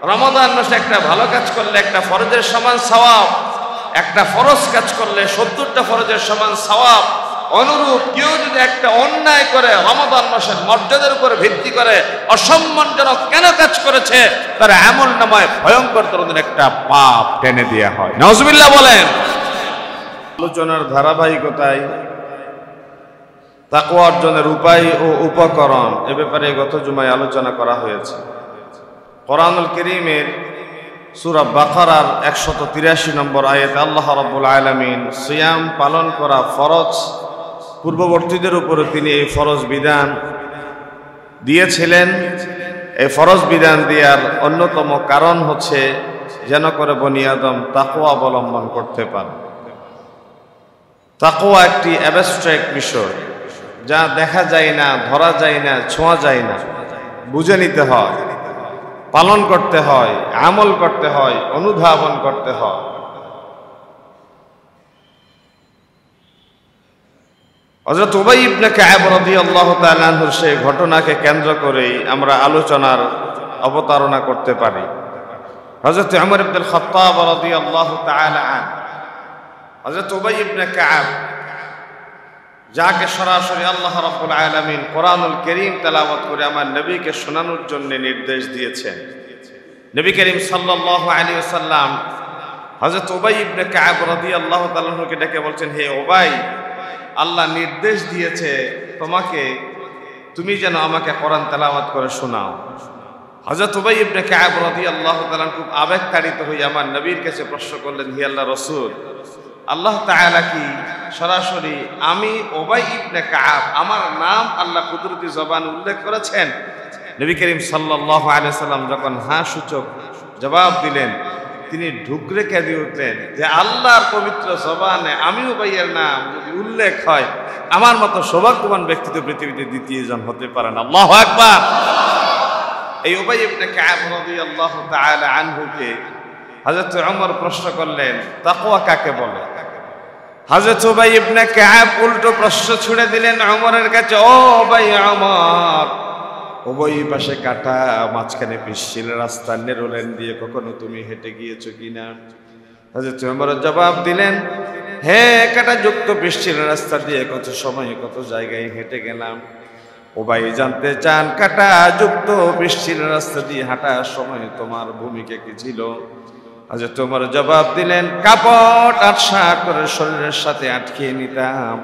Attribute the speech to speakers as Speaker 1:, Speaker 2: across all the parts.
Speaker 1: রমাদান মাসে একটা ভালো কাজ করলে একটা ফরজের সমান সওয়াব, একটা ফরজ কাজ করলে 70টা ফরজের সমান সওয়াব। অনুরূপ কেউ যদি একটা অন্যায় করে রমাদান মাসের মর্যাদার উপর ভিত্তি করে অসম্মানজনক কেন কাজ করেছে, তার আমল নামায় ভয়ঙ্কর ধরনের একটা পাপ টেনে দেওয়া হয়। নাউজুবিল্লাহ বলেন। আলোচনার ধারাবাহিকতায় তাকওয়া অর্জনের উপায় ও উপকরণ এ ব্যাপারে গত জুমায় আলোচনা করা হয়েছে। কোরআনুল কারীমের সূরা বাকারার 183 নম্বর আয়াতে আল্লাহ রাব্বুল আলামিন সিয়াম পালন করা ফরজ পূর্ববর্তীদের উপরে তিনি এই ফরজ বিধান দিয়েছিলেন। এই ফরজ বিধান দেওয়ার অন্যতম কারণ হচ্ছে যেন করে বনি আদম তাকওয়া অবলম্বন করতে পারে। তাকওয়া একটি অ্যাবস্ট্রাক্ট বিষয়, যা দেখা যায় না, ধরা যায় না, ছোঁয়া যায় না, বুঝে নিতে হয়, পালন করতে হয়, আমল করতে হয়, অনুধাবন করতে হয়। হযরত উবাই ইবনে কাব রাদিয়াল্লাহু তাআলা আনহুর সেই ঘটনাকে কেন্দ্র করেই আমরা আলোচনার অবতারণা করতে পারি। হযরত উমর ইবনে খাত্তাব রাদিয়াল্লাহু তাআলা আনহু, হযরত উবাই ইবনে কাব, যাকে সরাসরি আল্লাহ রাব্বুল আলামিন কোরআনুল কারীম তেলাওয়াত করে আমার নবীকে শোনানোর জন্য নির্দেশ দিয়েছেন। নবী করিম সাল্লাল্লাহু আলাইহি ওয়াসাল্লাম হযরত উবাই ইবনে কাব রাদিয়াল্লাহু তাআলা আনহুকে ডেকে বলছেন, হে উবাই, আল্লাহ নির্দেশ দিয়েছে তোমাকে, তুমি যেন আমাকে কোরআন তেলাওয়াত করে শোনাও। হযরত উবাই ইবনে কাব রাদিয়াল্লাহু তাআলা খুব আবেগতাড়িত হয়ে আমার নবীর কাছে প্রশ্ন করলেন, হে আল্লাহর রাসূল, আল্লাহ তাআলা কি সরাসরি আমি উবাই ইবনে কাব, আমার নাম আল্লাহ কুদরতি জবান উল্লেখ করেছেন? নবী করিম সাল্লাল্লাহু আলাইহি সাল্লাম যখন হ্যাঁ সূচক জবাব দিলেন, তিনি ঢুকরে কেঁদে উঠলেন যে আল্লাহর পবিত্র জবানে আমি উবাইয়ের নাম যদি উল্লেখ হয়, আমার মতো সৌভাগ্যবান ব্যক্তি তো পৃথিবীতে দ্বিতীয় জন হতে পারেন। আল্লাহু আকবার। এই উবাই ইবনে কাব রাদিয়াল্লাহু তাআলা আনহুকে হযরত ওমর প্রশ্ন করলেন, তাকওয়া কাকে বলে? হযরত উবাই ইবনে কাব উল্টো প্রশ্ন ছুড়ে দিলেন ওমরের কাছে, ও ভাই ওমর, উভয় পাশে কাটা, মাঝখানে পিচ্ছিল রাস্তা, নেরোলেন দিয়ে কখনো তুমি হেঁটে গিয়েছো কিনা? হযরত ওমর জবাব দিলেন, হে কাটা যুক্ত পিচ্ছিল রাস্তা দিয়ে কত সময় কত জায়গায় হেঁটে গেলাম। উবাই জানতে চান, কাটা যুক্ত পিচ্ছিল রাস্তা দিয়ে হাঁটার সময় তোমার ভূমিকা কি ছিল? হযরত ওমর জবাব দিলেন, কাপড় আটসা করে শরীরের সাথে আটকিয়ে নিতাম,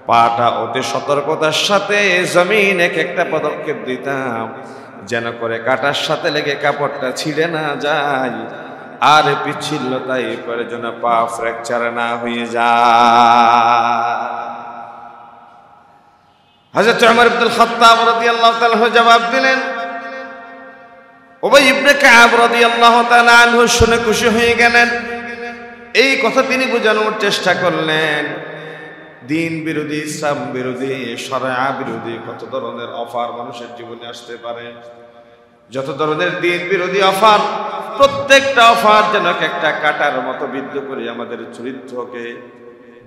Speaker 1: পাটা অতি সতর্কতার সাথে জমিন এক একটা পদক্ষেপ দিতাম, যেন করে কাটার সাথে লেগে কাপড়টা ছিঁড়ে না যায়, আর পিচ্ছিল্যতায় পরে যেন পা ফ্র্যাকচার না হয়ে যায়। হযরত ওমর ইবনে খাত্তাব রাদিয়াল্লাহু তাআলা জবাব দিলেন, উবাই ইবনে কাব রাদিয়াল্লাহু তাআলা আনহু শুনে খুশি হয়ে গেলেন। এই কথা তিনি বোঝানোর চেষ্টা করলেন, দিন বিরোধী, ইসলাম বিরোধী, শরিয়া বিরোধী কত ধরনের অফার মানুষের জীবনে আসতে পারে। যত ধরনের দিন বিরোধী অফার, প্রত্যেকটা অফার যেন একটা কাটার মতো বিদ্ধ করে আমাদের চরিত্রকে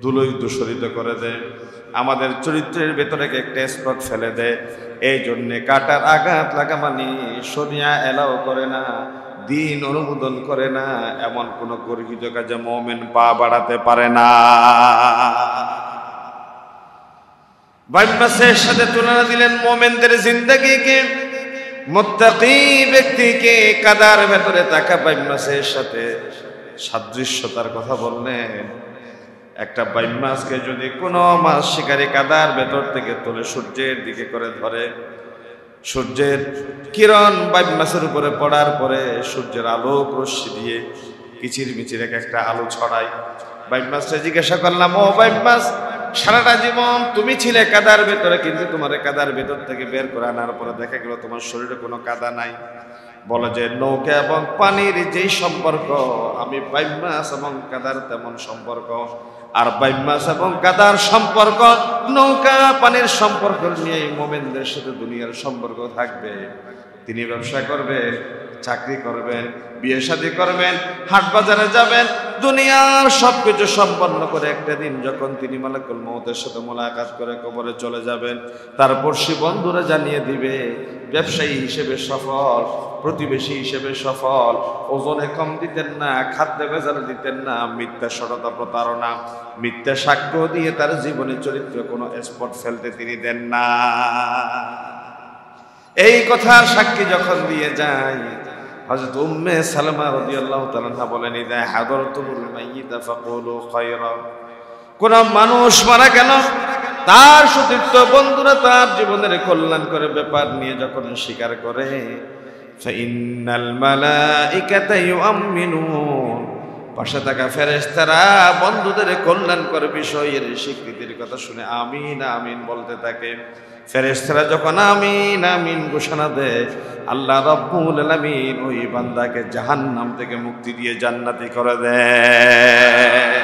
Speaker 1: ধুলোয় দূষরিত করে দেয়, আমাদের চরিত্রের ভেতরে একটা স্পট ফেলে দেয়। এই জন্যে কাটার আঘাত লাগা মানে শরিয়া এলাও করে না, দিন অনুমোদন করে না, এমন কোন গর্হিত কাজে মুমিন পা বাড়াতে পারে না। বাইম্বাসের সাথে তুলনা দিলেন মুমিনদের জিন্দেগিকে, মুত্তাকি ব্যক্তিকে কাদার ভেতরে থাকা বাইম্বাসের সাথে সাদৃশ্যতার কথা বললেন। একটা বাইম্বাসকে যদি কোনো মাছ শিকারী কাদার ভেতর থেকে তুলে সূর্যের দিকে করে ধরে, সূর্যের কিরণ বাইম্বাসের উপরে পড়ার পরে সূর্যের আলোক রশ্মি দিয়ে কিচির মিচির একটা আলো ছড়ায়। বাইম্বাসকে জিজ্ঞাসা করলাম, ও বাইম্বাস, সারাটা জীবন তুমি ছিলে কাদার ভেতরে, কিন্তু তোমার কাদার ভেতর থেকে বের করে আনার পরে দেখা গেল তোমার শরীরে কোনো কাদা নাই। বলে যে নৌকা এবং পানির যেই সম্পর্ক, আমি বাইম্বাস এবং কাদার তেমন সম্পর্ক। আর বাইম্বাস এবং কাদার সম্পর্ক, নৌকা পানির সম্পর্ক নিয়ে মুমিনদের সাথে দুনিয়ার সম্পর্ক থাকবে। তিনি ব্যবসা করবে, চাকরি করবেন, বিয়ে শাদী করবেন, হাট বাজারে যাবেন, দুনিয়ার সবকিছু সম্পন্ন করে একটা দিন যখন তিনি মালাকুল মউতের সাথে মোলাকাত করে কবরে চলে যাবেন, তারপর সে বন্ধুরা জানিয়ে দিবে ব্যবসায়ী হিসেবে সফল, প্রতিবেশী হিসেবে সফল, ওজনে কম দিতেন না, খাদ্যে ভেজাল দিতেন না, মিথ্যা সততা প্রতারণা, মিথ্যা সাক্ষ্য দিয়ে তার জীবনের চরিত্রে কোনো স্পট ফেলতে তিনি দেন না। এই কথার সাক্ষী যখন দিয়ে যায়, হযরত উম্মে সালমা রাদিয়াল্লাহু তাআলা বলেন, ইদা হাদারতুমুল মাইয়িতা ফাকুলু খায়রা। কোন মানুষ মারা গেল, তার সতীর্থ বন্ধুরা তার জীবনের কল্যাণ করে ব্যাপার নিয়ে যখন স্বীকার করে, ফাইন্নাল মালাইকাতা ইউআমিনুন, পাশে থাকা ফেরেশতারা বন্ধুদের কল্যাণ করে বিষয়ের স্বীকৃতির কথা শুনে আমিন আমিন বলতে থাকে। ফেরেশতারা যখন আমিন আমিন ঘোষণা দেয়, আল্লাহ রাব্বুল আলামিন ওই বান্দাকে জাহান্নাম থেকে মুক্তি দিয়ে জান্নাতি করে দেয়।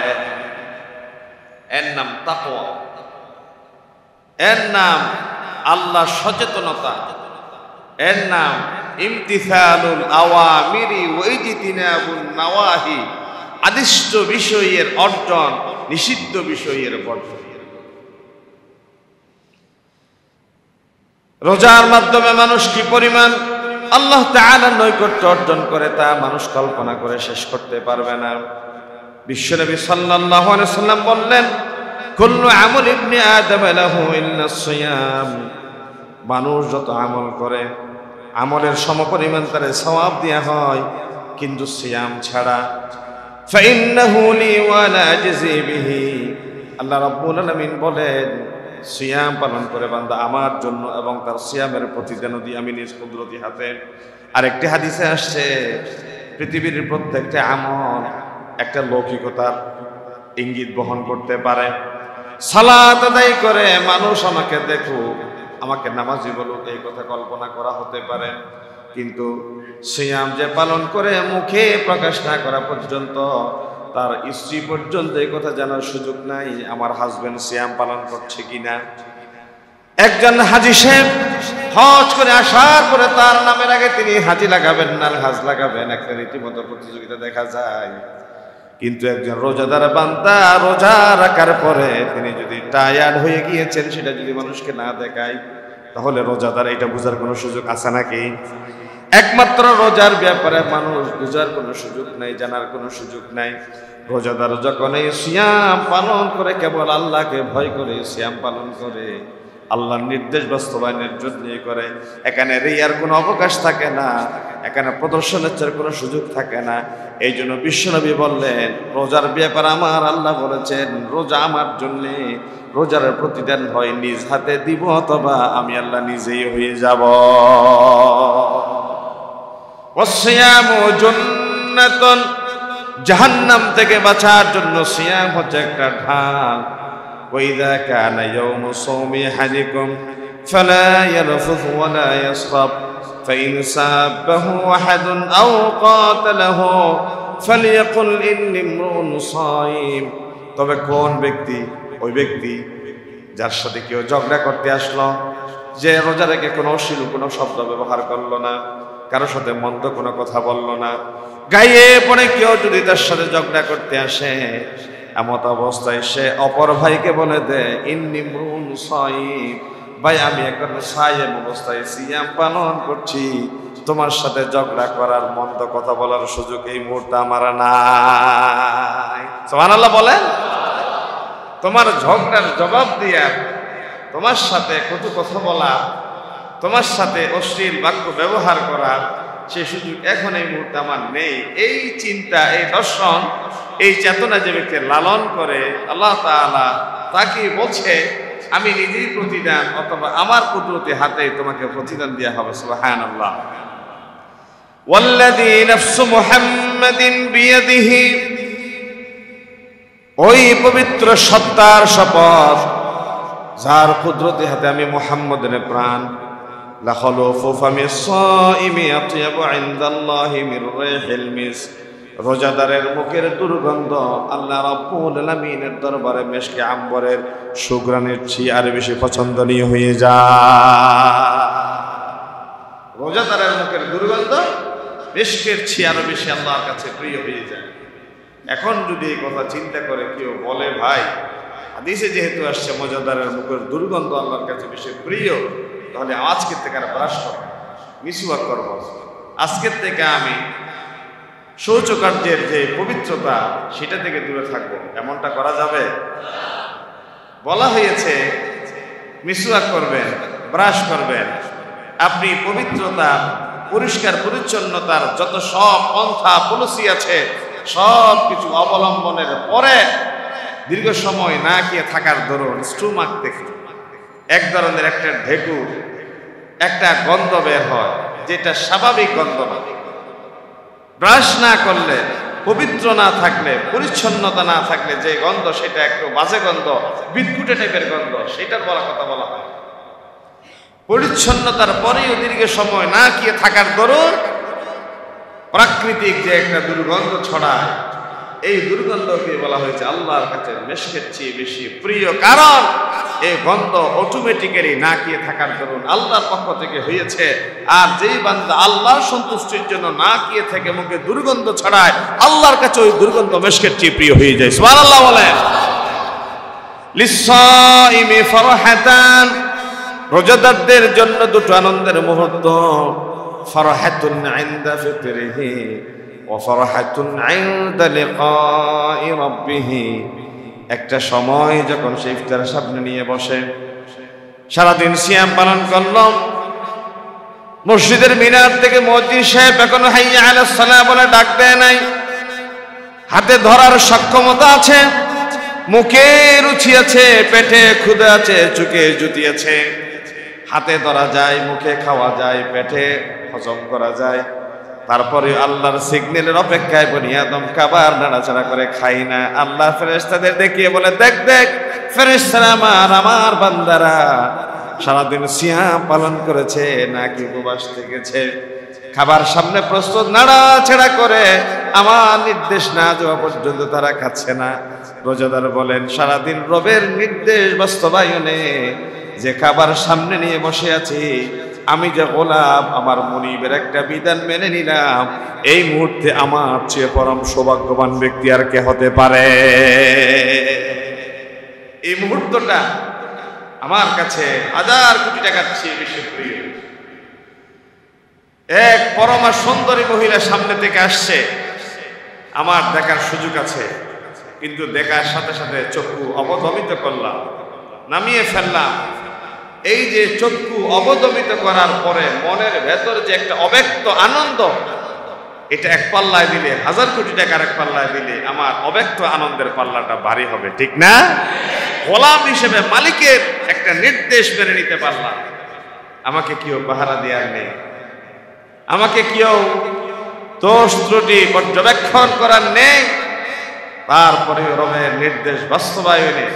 Speaker 1: এর নাম তাকওয়া, এর নাম আল্লাহ সচেতনতা, এর নাম ইমতিসালুল আওয়ামিরি ওয়া ইজতিনাবুন নাওয়াহি, আদিষ্ট বিষয়ের অর্জন, নিষিদ্ধ বিষয়ের বর্জন। রোজার মাধ্যমে মানুষ কি পরিমাণ আল্লাহ তাআলার নৈকট্য অর্জন করে তা মানুষ কল্পনা করে শেষ করতে পারবে না। বিশ্বনবী সাল্লাল্লাহু আলাইহি ওয়াসাল্লাম বললেন, কুল্লু আমল ইবনে আদম লাহু ইল্লা সিয়াম, মানুষ যত আমল করে আমলের সমপরিমাণ তার সওয়াব দেয়া হয়, কিন্তু সিয়াম ছাড়া। ফাইন্নাহু লি ওয়া লা আজজি বিহি, আল্লাহ রাব্বুল আলামিন বলেন, সিয়াম পালন করে বান্দা আমার জন্য এবং তার সিয়ামের প্রতিদান দিয়ে আমি নিজ কুদরতি হাতে। আরেকটি হাদিসে আসছে, পৃথিবীর প্রত্যেকটা আমল একটা লৌকিকতার ইঙ্গিত বহন করতে পারে। সালাত আদায় করে মানুষ আমাকে দেখুক, আমাকে নামাজি বলুক, এই কথা কল্পনা করা হতে পারে, কিন্তু সিয়াম যে পালন করে মুখে প্রকাশ না করা পর্যন্ত, তার স্ত্রী পর্যন্ত এই কথা জানার সুযোগ নাই আমার হাজবেন্ড সিয়াম পালন করছে কিনা। একজন হাজী সাহেব হজ করে আসার পরে তার নামের আগে তিনি হাজি লাগাবেন না হাজ লাগাবেন, একটা রীতিমতো প্রতিযোগিতা দেখা যায়। কিন্তু একজন রোজাদার বান্দা রোজা রাখার পরে তিনি যদি টায়ার্ড হয়ে গিয়েছেন, সেটা যদি মানুষকে না দেখায়, তাহলে রোজাদার এটা বোঝার কোনো সুযোগ আছে নাকি? একমাত্র রোজার ব্যাপারে মানুষ বোঝার কোনো সুযোগ নাই, জানার কোনো সুযোগ নাই। রোজাদার যখন এই সিয়াম পালন করে, কেবল আল্লাহকে ভয় করে সিয়াম পালন করে, আল্লাহর নির্দেশ বাস্তবায়নের জন্য করে, এখানে রিয়ার কোনো অবকাশ থাকে না, এখানে প্রদর্শনের কোনো সুযোগ থাকে না। এই জন্য বিশ্বনবী বললেন, রোজার ব্যাপারে আমার আল্লাহ বলেছেন, রোজা আমার জন্যে, রোজার প্রতিদান হয় নিজ হাতে দিব, অথবা আমি আল্লাহ নিজেই হয়ে যাব। ওয়াসিয়ামু জান্নাতুন, জাহান্নাম থেকে বাঁচার জন্য সিয়াম হচ্ছে একটা ঢাল। ওয়াইদা কানা ইয়াউমু সাওমি আহাদিকুম ফালা ইয়ারফুথ ওয়ালা ইয়াসখাব ফাইন সাবাহু আহাদুন আও কাতালাহু ফালিয়াকুল ইন্নী ইমরুন সায়ীম। তবে কোন ব্যক্তি? ওই ব্যক্তি যার সাথে কেউ ঝগড়া করতে আসলো, যে রোজা রেখে কোনো অশ্লীল কোনো শব্দ ব্যবহার করলো না, কারোর সাথে মন্দ কোনো কথা বললো না, গায়ে পড়ে কেউ যদি তার সাথে ঝগড়া করতে আসে, এমত অবস্থায় সে অপর ভাইকে বলে দেয়, ইন্নী ইমরুন সায়ীম, ভাই আমি এখন সায়েম অবস্থায় সিয়াম পালন করছি, তোমার সাথে ঝগড়া করার মন্দ কথা বলার সুযোগ এই মুহূর্তে আমার নাই। সুবহানাল্লাহ বলেন। তোমার ঝগড়ার জবাব দিয়া, তোমার সাথে কটু কথা বলা, তোমার সাথে অশ্লীল বাক্য ব্যবহার করার সে সুযোগ এখন এই মুহূর্তে আমার নেই। এই চিন্তা, এই দর্শন, এই চেতনা যে ব্যক্তি লালন করে, আল্লাহ তাআলা তাকে বলছে, আমি নিজেই প্রতিদান অথবা আমার কুদরতি হাতে তোমাকে প্রতিদান দেওয়া হবে। সুবহানাল্লাহ। ওয়াল্লাযী নাফসু মুহাম্মাদিন বিয়াদিহি, ওই পবিত্র সত্তার শপথ যার কুদরতি হাতে আমি মুহাম্মদের প্রাণ, লাখলুফু ফামিস সাইমি আতয়াবু ইনদাল্লাহি মির রিহিল মিস্ক, রোজাদারের মুখের দুর্গন্ধ আল্লাহ রাব্বুল আলামিনের দরবারে মেশকে আম্বরের সুঘ্রাণের চেয়ে আর বেশি পছন্দনীয় হয়ে যায়। রোজাদারের মুখের দুর্গন্ধ মিশকের চেয়ে আরো বেশি আল্লাহর কাছে প্রিয় হয়ে যায়। এখন যদি এই কথা চিন্তা করে কেউ বলে ভাই হাদিসে যেহেতু আসছে মজাদারের মুখের দুর্গন্ধ আল্লাহর কাছে বেশি প্রিয়, তাহলে আজকের থেকে আর ব্রাশ করব, মিসওয়াক করব, আজকের থেকে আমি শৌচকার্যের যে পবিত্রতা সেটা থেকে দূরে থাকবো, এমনটা করা যাবে? বলা হয়েছে মিসওয়াক করবেন, ব্রাশ করবেন, আপনি পবিত্রতা পরিষ্কার পরিচ্ছন্নতার যত সব পন্থা পলিসি আছে সব কিছু অবলম্বনের পরে দীর্ঘ সময় না খেয়ে থাকার দরুন স্টোমাক থেকে এক ধরনের একটা ঢেকুর একটা গন্ধ বের হয়, যেটা স্বাভাবিক গন্ধ না। ব্রাশ না করলে, পবিত্র না থাকলে, পরিচ্ছন্নতা না থাকলে যে গন্ধ, সেটা একটু বাজে গন্ধ, বিদঘুটে টাইপের গন্ধ, সেটার কথা বলা হয়। পরিচ্ছন্নতার পরেও দীর্ঘ সময় না খেয়ে থাকার দরুন প্রাকৃতিক যে একটা দুর্গন্ধ ছড়ায়, এই দুর্গন্ধকে বলা হয়েছে আল্লাহর কাছে মিশকের চেয়ে বেশি প্রিয়। কারণ এই গন্ধ অটোমেটিক্যালি না খেয়ে থাকার দরুন আল্লাহর পক্ষ থেকে হয়েছে। আর যেই বান্দা আল্লাহর সন্তুষ্টির জন্য না খেয়ে থেকে মুখে দুর্গন্ধ ছড়ায়, আল্লাহর কাছে ওই দুর্গন্ধ মিশকের চেয়ে প্রিয় হয়ে যায়। সুবহানাল্লাহ বলেন। লিসাইমি ফারহাতান, রোজাদারদের জন্য দুটো আনন্দের মুহূর্ত, ফারহাতুন ইনদা ফিতরিহি ওয়া ফারহাতুন ইনদা লিকাই রাব্বিহি। একটা সময় যখন সে ইফতারের সামনে নিয়ে বসে, সারাদিন সিয়াম পালন করল, মসজিদের মিনার থেকে মুয়াজ্জিন সাহেব এখনো হাইয়া আলাস সালাহ বলে ডাক দেয় নাই, হাতে ধরার সক্ষমতা আছে, মুখে রুচি আছে, পেটে ক্ষুধা আছে, চোখে জ্যোতি আছে, হাতে ধরা যায়, মুখে খাওয়া যায়, পেটে হজম করা যায়, তারপরে আল্লাহর সিগন্যালের অপেক্ষায় বনি আদম খাবার নাড়াচাড়া করে খাই না। আল্লাহ ফেরেশতাদের দেখিয়ে বলে, দেখ দেখ ফেরেশতারা আমার বান্দারা সারাদিন সিয়াম পালন করেছে নাকি উপবাস থেকেছে, খাবার সামনে প্রস্তুত, নাড়াচাড়া করে আমার নির্দেশ না যাওয়া পর্যন্ত তারা খাচ্ছে না। রোজাদার বলেন, সারাদিন রবের নির্দেশ বাস্তবায়নে যে খাবার সামনে নিয়ে বসে আছি, আমি যে গোলাম, আমার মুনিবের একটা বিধান মেনে নিলাম, এই মুহূর্তে আমার চেয়ে পরম সৌভাগ্যবান ব্যক্তি আর কে হতে পারে? এই মুহূর্তটা আমার কাছে 1000 কোটি টাকার চেয়ে বেশি প্রিয়। এক পরমা সুন্দরী মহিলা সামনে থেকে আসছে, আমার দেখার সুযোগ আছে, কিন্তু দেখার সাথে সাথে চক্ষু অবদমিত করলাম, নামিয়ে ফেললাম। এই যে চক্ষু অবদমিত করার পরে মনের ভেতর যে একটা অব্যক্ত আনন্দ, এটা এক পাল্লায় দিলে, 1000 কোটি টাকার এক পাল্লায় দিলে আমার অব্যক্ত আনন্দের পাল্লাটা ভারী হবে, ঠিক না? গোলাম হিসেবে মালিকের একটা নির্দেশ মেনে নিতে পারলাম, আমাকে কেউ পাহারা দেওয়ার নেই, আমাকে কেউ দোষ ত্রুটি পর্যবেক্ষণ করার নেই, তারপরে রবের নির্দেশ বাস্তবায়নে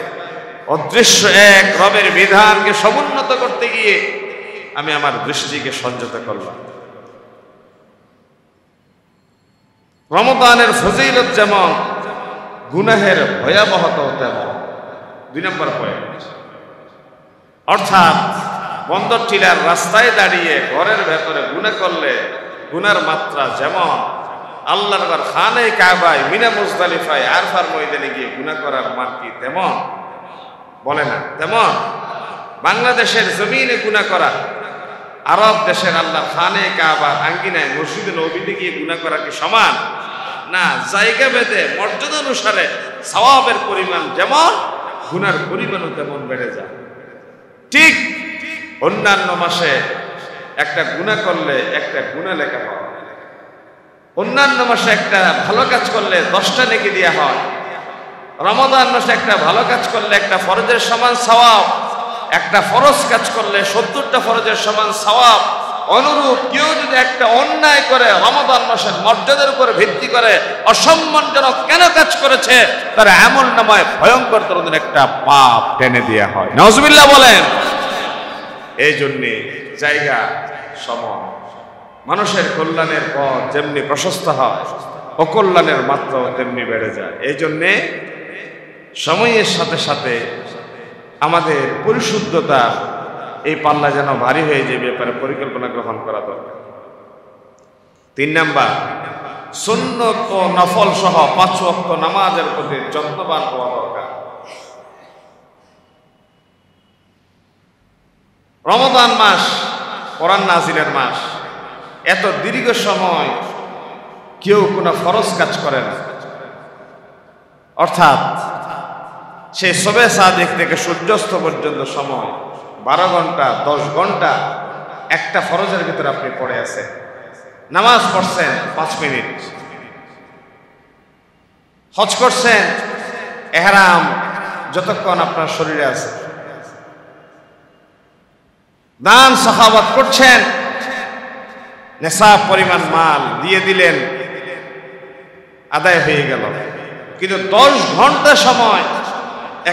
Speaker 1: অদৃশ্য এক রবের বিধানকে সমুন্নত করতে গিয়ে আমি আমার দৃষ্টিকে সংযত করলাম। রমজানের ফজিলত যেমন, গুনাহের ভয়াবহতা তেমন। 2 নম্বর পয়েন্ট, অর্থাৎ বন্দর টিলার রাস্তায় দাঁড়িয়ে ঘরের ভেতরে গুনাহ করলে গুনার মাত্রা যেমন, আল্লাহর ঘর খানে কাবায়, মিনা মুজদালিফায়, আরফার ময়দানে গিয়ে গুনাহ করার মান কি তেমন? বলে না তেমন। বাংলাদেশের জমিনে গুনাহ করা, আরব দেশের আল্লাহর খানে কাবার আঙ্গিনায় মসজিদে নববীতে গিয়ে গুনাহ করা কি সমান? না। জায়গা ভেদে মর্যাদা অনুসারে সওয়াবের পরিমাণ যেমন, গুনার পরিমাণও তেমন বেড়ে যায়। ঠিক অন্যান্য মাসে একটা গুনাহ করলে একটা গুনাহ লেখা হয়, অন্যান্য মাসে একটা ভালো কাজ করলে 10টা নেকি দেয়া হয়, রমাদান মাসে একটা ভালো কাজ করলে একটা ফরজের সমান সওয়াব, একটা ফরজ কাজ করলে 70টা ফরজের সমান সওয়াব। অনুরূপ কেউ যদি একটা অন্যায় করে রমাদান মাসের মর্যাদার উপরে ভিত্তি করে অসম্মানজনক কেন কাজ করেছে, তার আমল নামায় ভয়ঙ্কর ধরনের একটা পাপ টেনে দেওয়া হয়। নাউজুবিল্লাহ বলেন। এই জন্যে জায়গা সমান, মানুষের কল্যাণের পথ যেমনি প্রশস্ত হয়, অকল্যাণের মাত্রাও তেমনি বেড়ে যায়। এই জন্যে সময়ের সাথে সাথে আমাদের পরিশুদ্ধতা এই পাল্লা যেন ভারী হয়ে যায়, ব্যাপারে পরিকল্পনা গ্রহণ করা দরকার। তিন নাম্বার, সুন্নত ও নফল সহ 5 ওয়াক্ত নামাজের প্রতি যত্নবান হওয়া দরকার। রমজান মাস কোরআন নাজিলের মাস, এত দীর্ঘ সময় কেউ কোনো ফরজ কাজ করে না। অর্থাৎ সে শবে সাদিক থেকে সূর্যাস্ত পর্যন্ত সময় 12 ঘন্টা 10 ঘন্টা একটা ফরজের ভিতরে আপনি পড়ে আছেন। নামাজ পড়ছেন 5 মিনিট, হজ করছেন, ইহরাম যতক্ষণ আপনার শরীরে আছে, দান সাখাওয়াত করছেন, নেশাব পরিমাণ মাল দিয়ে দিলেন, আদায় হয়ে গেল। কিন্তু 10 ঘন্টা সময়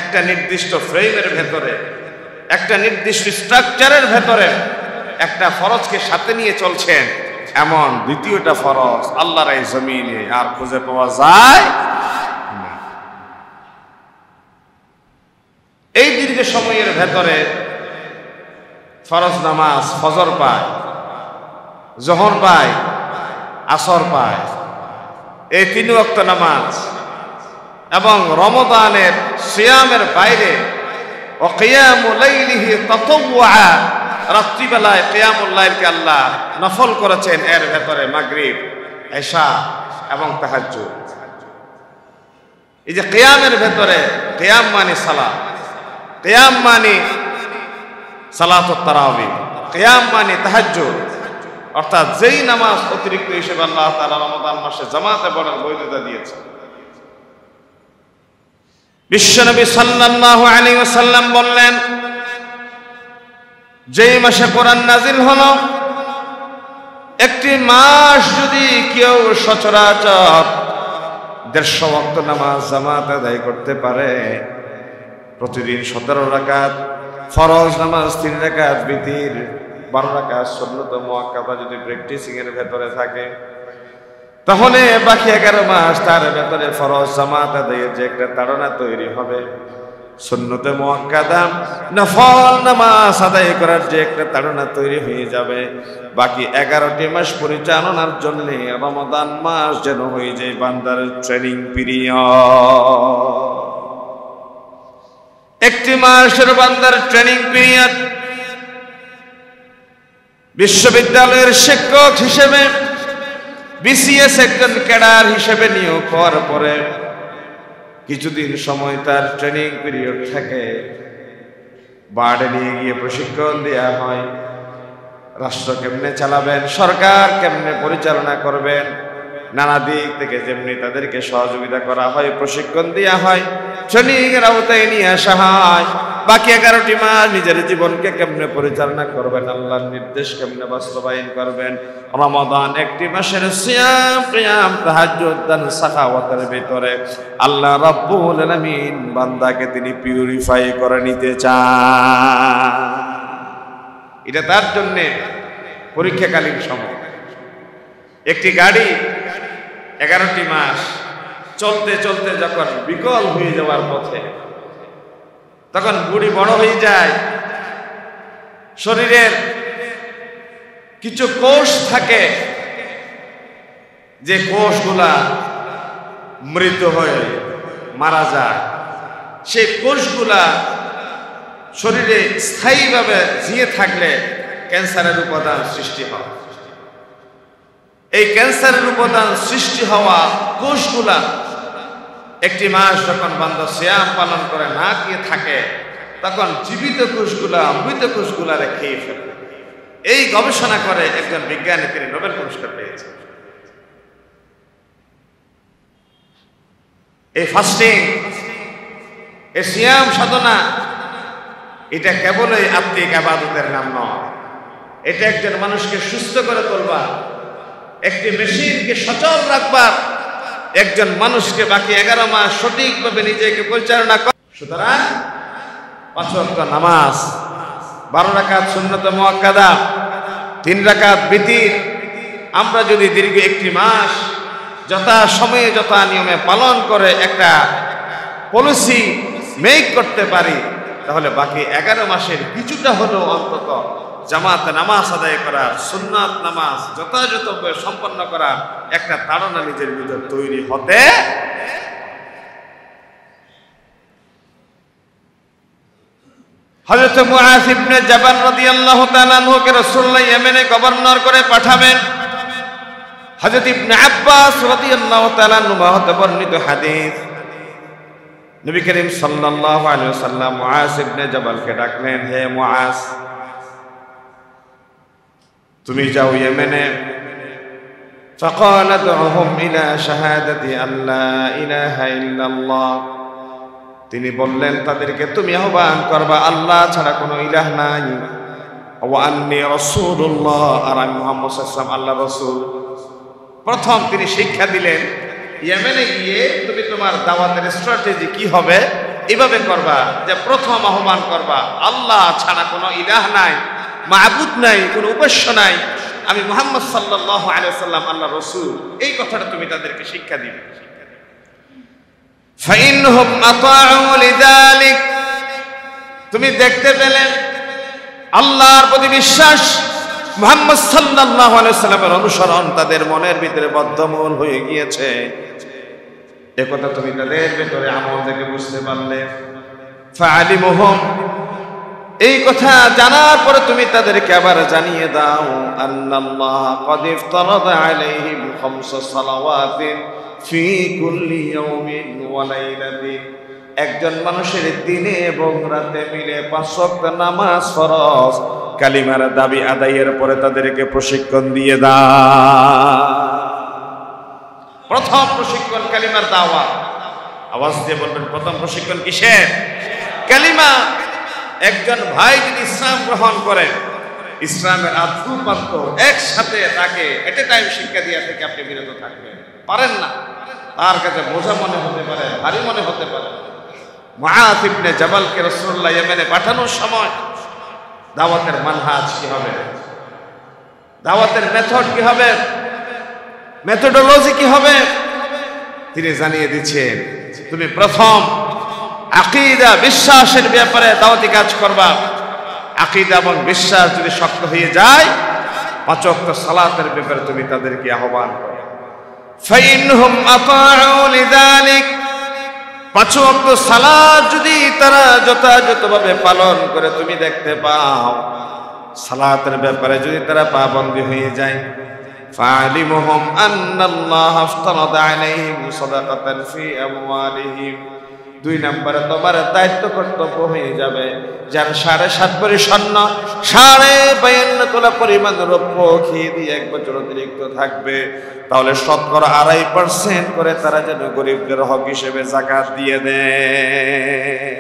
Speaker 1: একটা নির্দিষ্ট ফ্রেমের ভেতরে, একটা নির্দিষ্ট স্ট্রাকচারের ভেতরে একটা ফরজকে সাথে নিয়ে চলছেন, এমন দ্বিতীয়টা ফরজ আল্লাহর এই জমিনে আর খুঁজে পাওয়া যায় না। এই দীর্ঘ সময়ের ভেতরে ফরজ নামাজ ফজর পায়, জোহর পায়, আসর পায়, এই 3 ওয়াক্ত নামাজ, এবং রমজানের সিয়ামের বাইরে ও কিয়ামুল লাইলিহি তাতাওয়া, রাত্রিবেলায় কিয়ামুল লাইলকে আল্লাহ নফল করেছেন, এর ভেতরে মাগরিব, ইশা এবং তাহাজ্জুদ। এই যে কিয়ামের ভেতরে, কিয়াম মানে সালাত, কিয়াম মানে সালাতুত তারাবি, কিয়াম মানে তাহাজ্জুদ, অর্থাৎ যেই নামাজ অতিরিক্ত হিসেবে আল্লাহ তাআলা রমজান মাসে জামাতে পড়ার বৈধতা দিয়েছে। বিশ্বনবী সাল্লাল্লাহু আলাইহি ওয়াসাল্লাম বললেন, যেই মাসে কোরআন নাজিল হলো, একটি মাস যদি কেউ সচরাচর 150 ওয়াক্ত নামাজ জামাতে আদায় করতে পারে, প্রতিদিন 17 রাকাত ফরজ নামাজ, 3 রাকাত বিতির, 12 রাকাত সুন্নত মুআক্কাদা যদি প্র্যাকটিসিং এর ভেতরে থাকে, তাহলে বাকি 11 মাস তার ভেতরে ফরজ জামাত আদায়ের যে একটা তাড়না তৈরি হবে, সুন্নতে মুআক্কাদা নফল নামাজ আদায় করার যে একটা তাড়না তৈরি হয়ে যাবে, বাকি 11টি মাস পরিচালনার জন্য রমজান মাস যেন হয়ে যায় বান্দার ট্রেনিং পিরিয়ড। একটি মাসের বান্দার ট্রেনিং পিরিয়ড। বিশ্ববিদ্যালয়ের শিক্ষক হিসেবে বিসিএস একজন ক্যাডার হিসেবে নিয়োগ হওয়ার পরে কিছুদিন সময় তার ট্রেনিং পিরিয়ড থাকে, বার্ডে নিয়ে গিয়ে প্রশিক্ষণ দেওয়া হয়, রাষ্ট্র কেমনে চালাবেন, সরকার কেমনে পরিচালনা করবেন, নানা দিক থেকে যেমনি তাদেরকে সহযোগিতা করা হয়, প্রশিক্ষণ দেওয়া হয়, ট্রেনিং এর আওতায় নিয়ে আসা হয়। বাকি 11টি মাস নিজের জীবনকে কেমনে পরিচালনা করবেন, আল্লাহর নির্দেশ কেমনে বাস্তবায়ন করবেন, রমাদান একটি মাসের সিয়াম, কিয়াম, তাহাজ্জুদ, দান, সাখাওয়াতের ভিতরে আল্লাহ রাব্বুল আলামিন বান্দাকে তিনি পিউরিফাই করে নিতে চান। এটা তার জন্য পরীক্ষাকালীন সময়। একটি গাড়ি 11টি মাস চলতে চলতে যখন বিকল হয়ে যাওয়ার পথে, তখন বুড়ি বড় হয়ে যায়, শরীরের কিছু কোষ থাকে যে কোষগুলা মৃত হয়ে মারা যায়, সেই কোষগুলা শরীরে স্থায়ীভাবে জিয়ে থাকলে ক্যান্সারের উপাদান সৃষ্টি হয়। এই ক্যান্সারের উপাদান সৃষ্টি হওয়া কোষগুলা একটি মাস যখন বান্দা সিয়াম পালন করে না খেয়ে থাকে, তখন জীবিত কোষগুলা মৃত কোষগুলারে খেয়ে ফেলে। এই গবেষণা করে একজন বিজ্ঞানী, তিনি নোবেল পুরস্কার পেয়েছেন। এই ফাস্টিং, এই সিয়াম সাধনা, এটা কেবলই আত্মিক ইবাদতের নাম নয়, এটা একজন মানুষকে সুস্থ করে তুলবা, একটি মেশিনকে সচল রাখবার, একজন মানুষকে বাকি 11 মাস সঠিকভাবে নিজেকে পরিচালনা করা। সুতরাং 5 ওয়াক্ত নামাজ, 12 রাকাত সুন্নত মুআক্কাদা, 3 রাকাত বিতির, আমরা যদি দীর্ঘ একটি মাস যথা সময়ে যথা নিয়মে পালন করে একটা পলিসি মেক করতে পারি, তাহলে বাকি 11 মাসের কিছুটা হলেও অন্তত জামাতে নামাজ আদায় করা, সুন্নাত নামাজ যথাযথভাবে সম্পন্ন করা একটা তাড়না নিজের ভিতর তৈরি হতে। হযরত মুআয ইবনে জাবাল রাদিয়াল্লাহু তাআলা আনহুকে রাসূলুল্লাহ ইয়েমেনে গভর্নর করে পাঠাবেন। হযরত ইবনে আব্বাস রাদিয়াল্লাহু তাআলা আনহু হতে বর্ণিত হাদিস, নবী করিম সাল্লাল্লাহু আলাইহি ওয়াসাল্লাম মুআয ইবনে জাবালকে ডাকলেন, হে মুআয, তুমি যাও ইয়েমেনে। ফাকাল আদউহুম ইলা শাহাদাতি আল্লা ইলাহা ইল্লাল্লাহ, তিনি বললেন তাদেরকে তুমি আহ্বান করবা আল্লাহ ছাড়া কোনো ইলাহ নাই, ওয়া আন্নী রাসূলুল্লাহ, আর আমি মুহাম্মদ সাল্লাল্লাহু আলাইহি ওয়াসাল্লাম আল্লাহর রাসূল। প্রথম তিনি শিক্ষা দিলেন, ইয়েমেনে গিয়ে তুমি তোমার দাওয়াতের স্ট্র্যাটেজি কি হবে এভাবে করবা যে প্রথম আহ্বান করবা আল্লাহ ছাড়া কোনো ইলাহ নাই, মাবুদ নাই, কোনো উপাস্য নাই, আমি মুহাম্মদ সাল্লাল্লাহু আলাইহি ওয়াসাল্লাম আল্লাহর রাসূল। এই কথাটা তুমি তাদেরকে শিক্ষা দিবে। ফাইনহুম আতাউ লিযালিক, তুমি দেখতে পেলে আল্লাহর প্রতি বিশ্বাস, মুহাম্মদ সাল্লাল্লাহু আলাইহি ওয়াসাল্লামের অনুসরণ তাদের মনের ভিতরে বদ্ধমূল হয়ে গিয়েছে। একথা তুমি তাদের ভিতরে আমল থেকে বুঝতে পারলে। ফাআলিমুহুম, এই কথা জানার পরে তুমি তাদেরকে আবার জানিয়ে দাও, আন্নাল্লাহ ক্বাদ ইফতারাদা আলাইহিম খামসা সালাওয়াতিন ফি কুল্লি ইয়াউমিন ওয়া লাইলাতিন, একজন মানুষের দিনে এবং রাতে মিলে 5 ওয়াক্ত নামাজ ফরজ। কালিমার দাবি আদায়ের পরে তাদেরকে প্রশিক্ষণ দিয়ে দাও। প্রথম প্রশিক্ষণ কালিমার দাওয়াত। আওয়াজ দিয়ে বলবেন প্রথম প্রশিক্ষণ কিসের? কালিমা। একজন ভাই যদি ইসলাম গ্রহণ করে, ইসলামের আদ্যুপান্ত একসাথে তাকে এট এ টাইম শিক্ষা দিয়া থেকে আপনি বিরত থাকবেন পারেন না। তার কাছে বোঝা মনে হতে পারে, ভারী মনে হতে পারে। মুআয ইবনে জাবালকে রাসূলুল্লাহ ইয়েমেনে পাঠানোর সময় দাওয়াতের মানহাজ কি হবে, দাওয়াতের মেথড কি হবে, মেথোডোলজি কি হবে, তিনি জানিয়ে দিচ্ছেন তুমি প্রথম আকীদা বিশ্বাসের ব্যাপারে দাওয়াতি কাজ করবা। আকীদা এবং বিশ্বাস যদি শক্ত হয়ে যায়, 5 ওয়াক্ত সালাতের ব্যাপারে তুমি তাদেরকে আহ্বান করো। ফাইনহুম আতাউ লিযালিক, 5 ওয়াক্ত সালাত যদি তারা যথাযথভাবে পালন করে তুমি দেখতে পাও, সালাতের ব্যাপারে যদি তারা পাবন্দী হয়ে যায়, ফাআলিমুহুম আন্নাল্লাহ আফতারাদা আলাইহিম সাদাকাতান ফি আমওয়ালিহিম, 2 নম্বরে তোমার দায়িত্ব কর্তব্য হয়ে যাবে যার 7.5 ভরি স্বর্ণ, 52 তোলা পরিমাণ রৌপ্য খেয়ে দিয়ে 1 বছর অতিরিক্ত থাকবে, তাহলে শতকরা 2.5% করে তারা যেন গরিবদের হক হিসেবে যাকাত দিয়ে দেয়।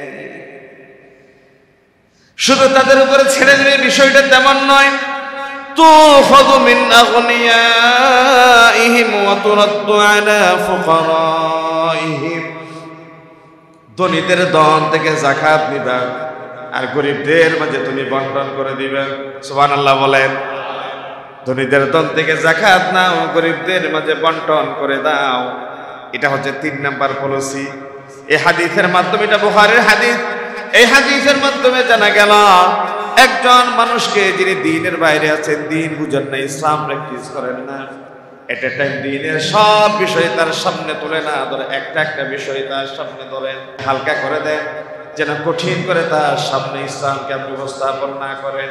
Speaker 1: শুধু তাদের উপরে ছেড়ে দিলে বিষয়টা তেমন নয়। তুখাযু মিন আগনিয়াইহিম ওয়া তুরাদ্দু আলা ফুকারাইহিম, ধনীদের ধন থেকে যাকাত নিবা আর গরিবদের মাঝে তুমি বন্টন করে দিবে। সুবহানাল্লাহ বলেন। ধনীদের ধন থেকে যাকাত নাও, গরিবদের মাঝে বন্টন করে দাও। এটা হচ্ছে 3 নাম্বার পলিসি। এই হাদিসের মাধ্যমে, এটা বুখারীর হাদিস, এই হাদিসের মাধ্যমে জানা গেল একজন মানুষকে যিনি দ্বীনের বাইরে আছেন, দ্বীন বুঝেন না, ইসলাম প্র্যাকটিস করেন না, এট এ টাইম দ্বীনের সব বিষয় তার সামনে তুলে না ধরে একটা একটা বিষয় তার সামনে ধরেন, হালকা করে দেন, যেন কঠিন করে তার সামনে ইসলামকে আপনি উপস্থাপন না করেন।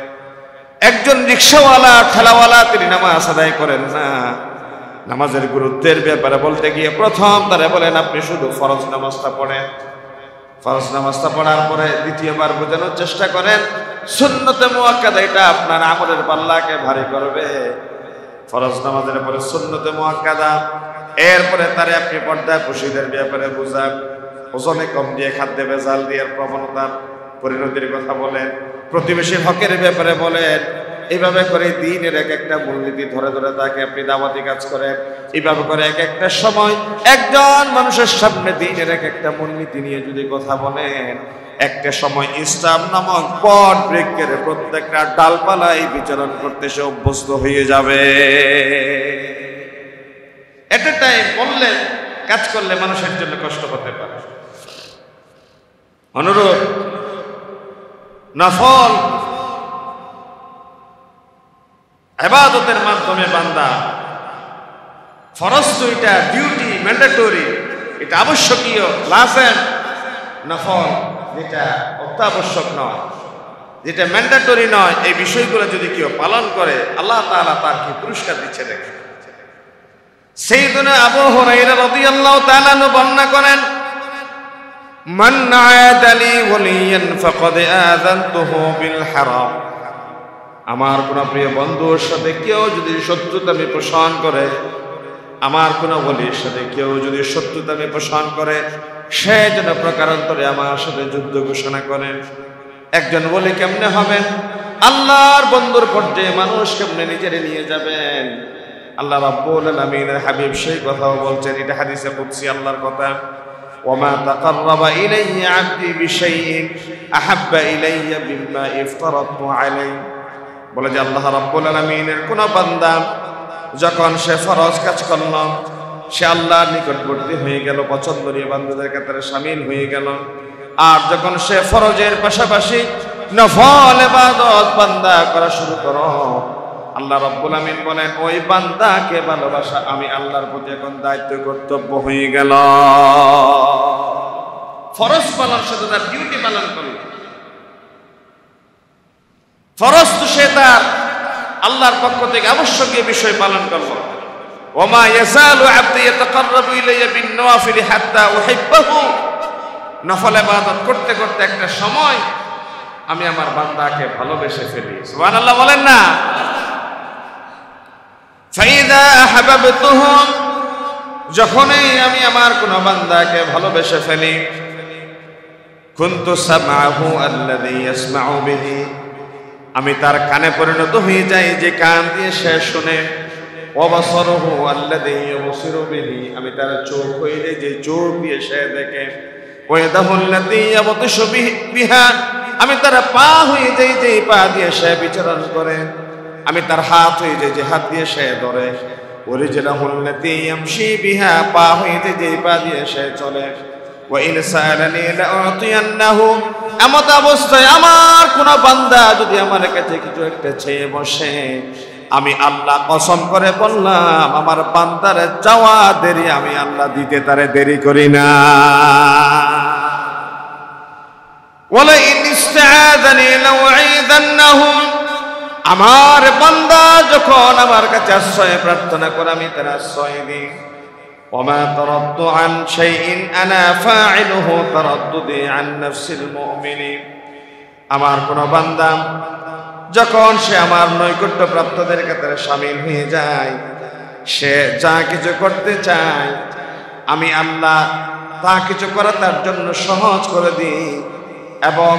Speaker 1: একজন রিক্সাওয়ালা, ঠেলাওয়ালা, তিনি নামাজ আদায় করেন না, নামাজের গুরুত্বের ব্যাপারে বলতে গিয়ে প্রথম তারা বলেন আপনি শুধু ফরজ নামাজটা পড়েন, ফরজ নামাজটা পড়ার পরে দ্বিতীয়বার বোঝানোর চেষ্টা করেন সুন্নতে মুআক্কাদা, এটা আপনার আমলের পাল্লাকে ভারী করবে। ফরজ নামাজের পরে সুন্নতে মুআক্কাদা, এরপরে তারে আপনি পর্দায় পুরুষদের ব্যাপারে বুঝান, ওজনে কম দিয়ে খাদ্যে ভেজাল দিয়ে প্রবণতার পরিণতির কথা বলেন, প্রতিবেশীর হকের ব্যাপারে বলেন। এইভাবে করে দ্বীনের এক একটা মূলনীতি ধরে ধরে তাকে আপনি দাওয়াতি কাজ করেন। এইভাবে করে এক একটা সময় একজন মানুষের সামনে দ্বীনের এক একটা মূলনীতি নিয়ে যদি কথা বলেন, একটা সময় ইসলাম নামক বট বৃক্ষের প্রত্যেকটা ডালপালাই বিচরণ করতে সে অভ্যস্ত হয়ে যাবে। এট এ টাইম বললে, কাজ করলে মানুষের জন্য কষ্ট হতে পারে। অনুরূপ নফল ইবাদতের মাধ্যমে বান্দা ফরজ তো এটা ডিউটি ম্যান্ডেটরি, এটা আবশ্যকীয় লাজেম, নফল যেটা অত্যাবশ্যক নয়, যেটা ম্যান্ডেটরি নয়, এই বিষয়গুলো যদি কেউ পালন করে আল্লাহ তাআলা তার কি পুরস্কার দিচ্ছে দেখেন। সাইয়্যিদুনা আবু হুরায়রা রাদিয়াল্লাহু তাআলা বর্ণনা করেন, মান আয়াদালি ওয়ালিয়ান ফাকাদ আযানতুহু বিল হারাম। আমার কোন প্রিয় বন্ধুর সাথে কেউ যদি শত্রুতামি পোষণ করে, আমার কোন ওলির সাথে কেউ যদি শত্রুতামি পোষণ করে, সে যেন প্রকারান্তরে আমার সাথে যুদ্ধ ঘোষণা করেন। একজন ওলি কেমনে হবেন? আল্লাহর বন্ধুর পর্যায়ে মানুষ কেমনে নিজেরে নিয়ে যাবেন? আল্লাহ রাব্বুল আলামিনের হাবিব সেই কথাও বলছেন, এটা হাদিসে কুদসি আল্লাহর কথা, ওয়ামা তাকাররাবা ইলাইয়া আবদি বিশাইইন আহাব্বা ইলাইয়া মিম্মা ইফতারাতু আলাইহি। বলে যে আল্লাহ রাব্বুল আলামিনের কোন বান্দা যখন সে ফরজ কাজ করল, সে আল্লাহর নিকটবর্তী হয়ে গেল, পছন্দনীয় বান্দাদের কাতারে শামিল হয়ে গেল। আর যখন সে ফরজের পাশাপাশি নফল ইবাদত বান্দা করা শুরু করো, আল্লাহ রাব্বুল আমিন বলেন ওই বান্দাকে ভালোবাসা আমি আল্লাহর প্রতি এখন দায়িত্ব কর্তব্য হয়ে গেল। ফরজ পালন সাথে তার ডিউটি পালন করল। ফরজ তো সে তার আল্লাহর পক্ষ থেকে আবশ্যকীয় বিষয় পালন করল। ওমা ইয়াজালু আবদি ইয়াতাকাররাবু ইলাইয়া বিন নওয়াফিল হাত্তা উহিব্বাহু। নফল ইবাদত করতে করতে একটা সময় আমি আমার বান্দাকে ভালোবেসে ফেলি। সুবহানাল্লাহ বলেন না? ফাইদা আহবাবতুহু, যখনই আমি আমার কোন বান্দাকে ভালোবেসে ফেলি, কুনতু সামআহু আল্লাযী ইয়াসমাউ বিহি, আমি তার কানে পরিণত হয়ে যাই যে কান দিয়ে সে শুনে। ওয়াবাসারুহু আল্লাযী ইউবসিরু বিহি, আমি তার চোখ হয়ে যাই যে চোখ দিয়ে সে দেখে। ওয়াদাহু আল্লাযী ইয়াবতিশু বিহা, আমি তার পা হয়ে যাই যে পা দিয়ে সে বিচরণ করে। আমি তার হাত হয়ে যাই যে হাত দিয়ে সে ধরে। ওয়ারিজলাহু আল্লাযী ইয়ামশি বিহা, পা হয়ে যাই যে পা দিয়ে সে চলে। ওয়া ইন সাআলানি লাউতিয়ান্নাহু, এমত অবস্থায় আমার কোন বান্দা যদি আমার কাছে কিছু একটা চেয়ে বসে, আমি আল্লাহ কসম করে বললাম আমার বান্দার চাওয়া দেরি আমি আল্লাহ দিতে তারে দেরি করি না। ওয়ালা ইন ইসতাআযানি লাউঈযান্নাহু, আমার বান্দা যখন আমার কাছে আশ্রয় প্রার্থনা করে আমি তার আশ্রয় দিই। ওমা তারাদ্দু আন শাইইন আনা ফাইলুহু তারাদ্দুদি আন নাফসিল মুমিনি, আমার কোন বান্দা যখন সে আমার নৈকট্য প্রাপ্তদের কাতারে শামিল হয়ে যায়, সে যা কিছু করতে চায় আমি আল্লাহ তা কিছু করা তার জন্য সহজ করে দিই। এবং